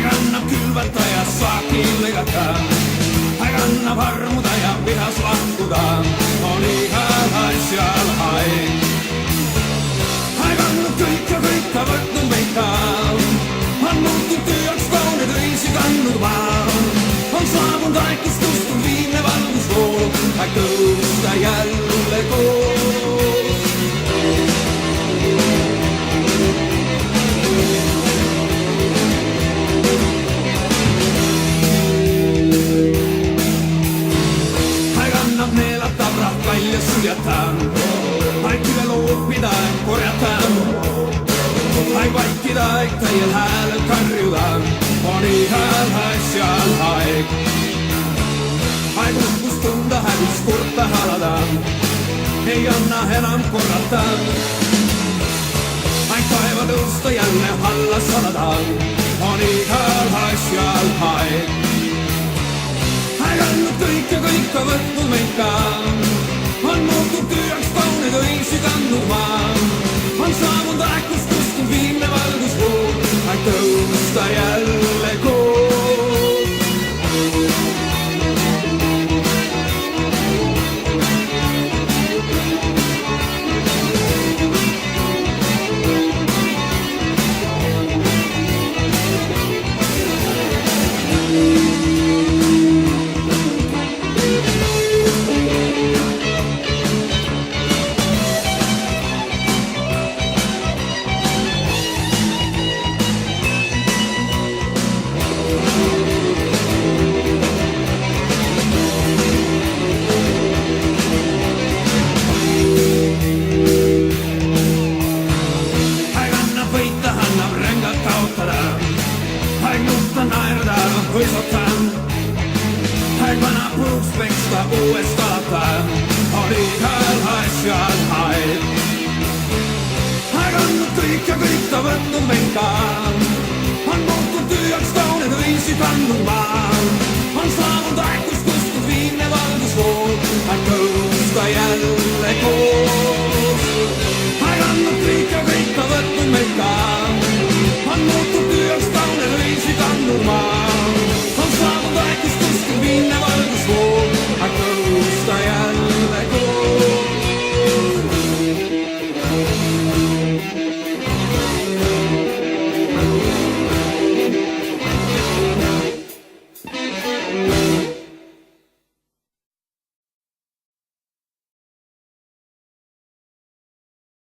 Hän kannab külvata ja saakiin lõigata. Hän kannab armuda ja vihas lahkuda. On igal asjal haig. Hän kannab kõik ja kõike võtnud meika. On muutud tüüaks kauneid õisi kandnud maa. On saabunud aikistust, on viimne valgusvool. Hän tõusta jälle koos. Hän kannab neelata rahvaille suljata. Hän kive loopida, korjata. Hän vaikkida, täiel häälel karjuda. On igal asjal haig. Hän uhkus tunda, hävis kurta halada. Ei anna enam korrata. Hän kaeva tõusta jälle alla salada. On igal asjal haig. Hän kannab kõik ja kõike võtnud meika. On muutud tüüaks kauneid õisi kandnud maa. On saabunud äkustust, on viimne valgusvool. Hän tõusta jälle koos. Hän vanha puhuks peksta uudestaan. On igal asjal haig. Hän kannab kõik ja kõik ta võtnud menkaan. On muutud tüüaks kauneid õisi kandnud maa. On saabunud äkustust, viimne valgusvool. Hän tõusta jälle koos.